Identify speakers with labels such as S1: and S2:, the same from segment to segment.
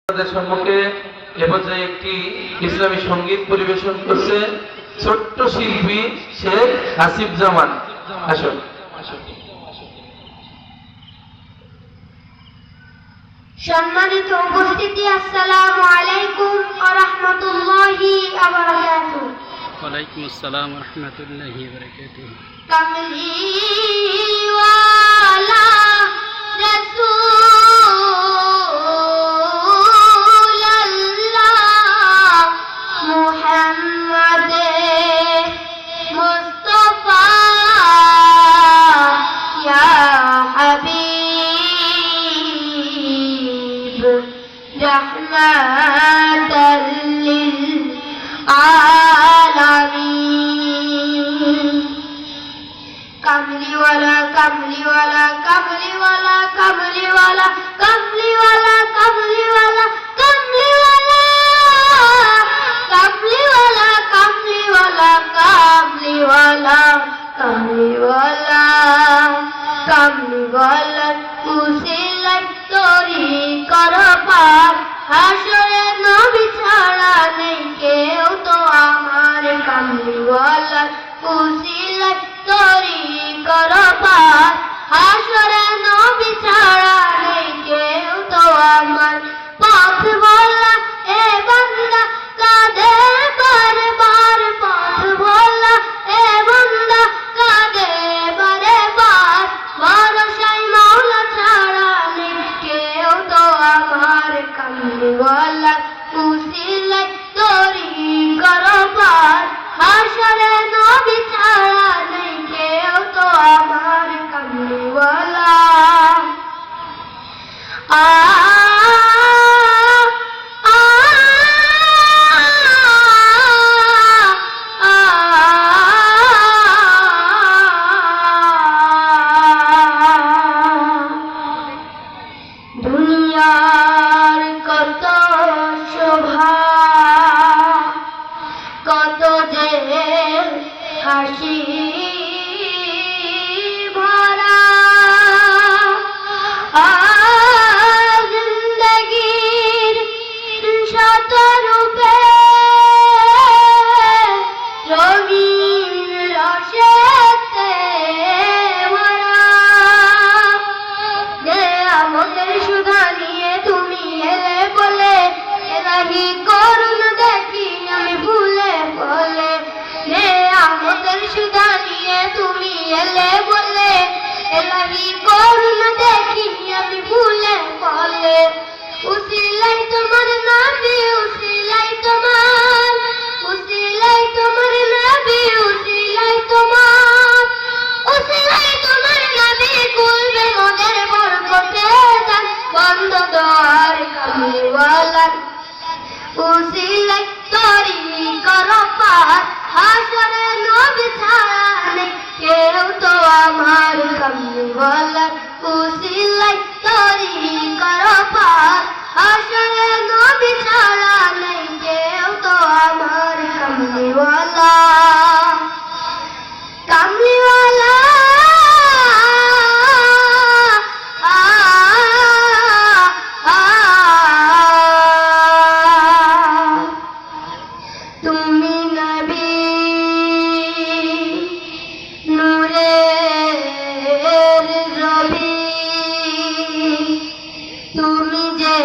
S1: আপনাদের সম্মুখে এ পর্যায়ে একটি ইসলামী সঙ্গীত পরিবেশন করছে ছোট্ট শিল্পী শেখ হাসিব জামান। আসুন।
S2: সম্মানিত উপস্থিতি, আসসালামু আলাইকুম ওয়া রাহমাতুল্লাহি ওয়া বারাকাতুহু।
S3: ওয়া আলাইকুম আসসালাম ওয়া রাহমাতুল্লাহি ওয়া বারাকাতুহু।
S2: কামলিওয়ালা রাসূলুল্লাহ মুহাম্মদে মুস্তাফা ইয়া হাবিব রাহমাতাল লিল আলামিন। কামলিওয়ালা কামলিওয়ালা কামলিওয়ালা কামলিওয়ালা কামলিওয়ালা কামলিওয়ালা কামলিওয়ালা কামলিওয়ালা কামলিওয়ালা কামলিওয়ালা কামলিওয়ালা কামলিওয়ালা উসিলাই তরি করপার হাসরে নবী ছাড়া নেই কেউ তো আমার। কামলিওয়ালা উসিলাই তরি করপার হাসরে নবী ছাড়া নেই কেউ তো আমার। পথ বলা এ বান্দা কাঁদে বারবার, পথ বলা এ বান্দা কাঁদে বারবার, ভরসাই মওলা ছাড়া নেই কেউ তো আমার। কামলিওয়ালা উসিলাই তরি করপার হাসরে নবী ছাড়া নেই কেউ তো আমার। কামলিওয়ালা দুনিয়ার কত শোভা, কত যে হাসি ভরা, জিন্দগির শত রূপে রঙিন রসেতে ভরা। নেয়ামতের সুধা নিয়ে তুমি এলে বলে, এলাহি করুণ দেখি আমি ভুলে বলে। নেয়ামতের সুধা নিয়ে তুমি এলে বলে, এলাহি করুণ দেখি আমি ভুলে বলে। উসিলাই তোমার নবী, উসিলাই তোমার, উসিলাই তোমার নবী, উসিলাই তোমার, উসিলাই তোমার নবী খুলবে মোদের বরকতে দান বন্ধ দ্বার। কামলিওয়ালা উসিলাই তরি করপার হাসরে নবী ছাড়া নেই কেউ তো আমার। কামলিওয়ালা উসিলাই তরি করপার হাসরে নবী ছাড়া নেই কেউ তো আমার। কামলিওয়ালা কামলিওয়ালা তুমি নবী নূরের রবি, তুমি যে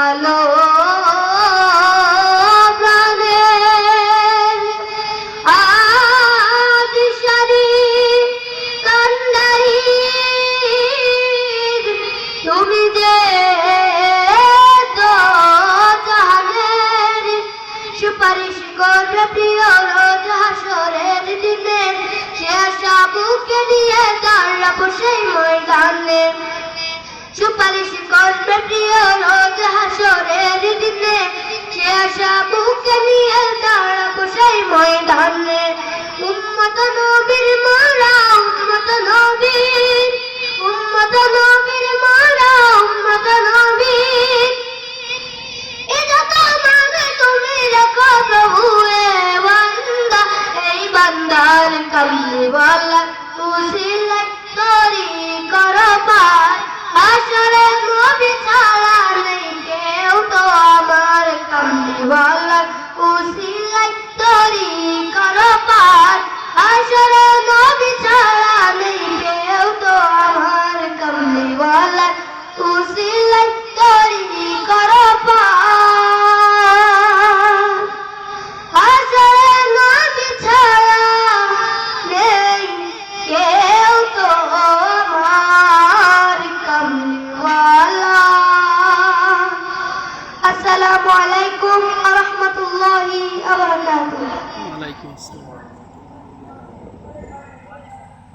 S2: আলো প্রাণের আদিশারি কান্দারি, তুমি যে তো জাহানের সুপারিশ করবে প্রিয় রোজ হাসরের দিনে। সে আশা বুকে নিয়ে দাঁড়াবো সেই ময়দানে, সুপারিশ করবে প্রিয় রোজ হাসরের দিনে। সে আশা বুকে নিয়ে দাঁড়াবো সেই ময়দানে। উম্মত নবীর মারা, উম্মত নবীর, উম্মত নবীর মারা, উম্মত নবীর ইজ্জত মানে তুমি রেখো প্রভু এ বান্দা, এই বান্দার। কামলিওয়ালা উসিলাই তরি করপার হাসরে নবী ছাড়া নেই আসসালামু আলাইকুম ওয়া রাহমাতুল্লাহি ওয়া বারাকাতুহু।
S3: ওয়ালাইকুম আসসালাম।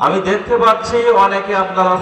S1: আমি দেখতে পাচ্ছি অনেকে আপনারা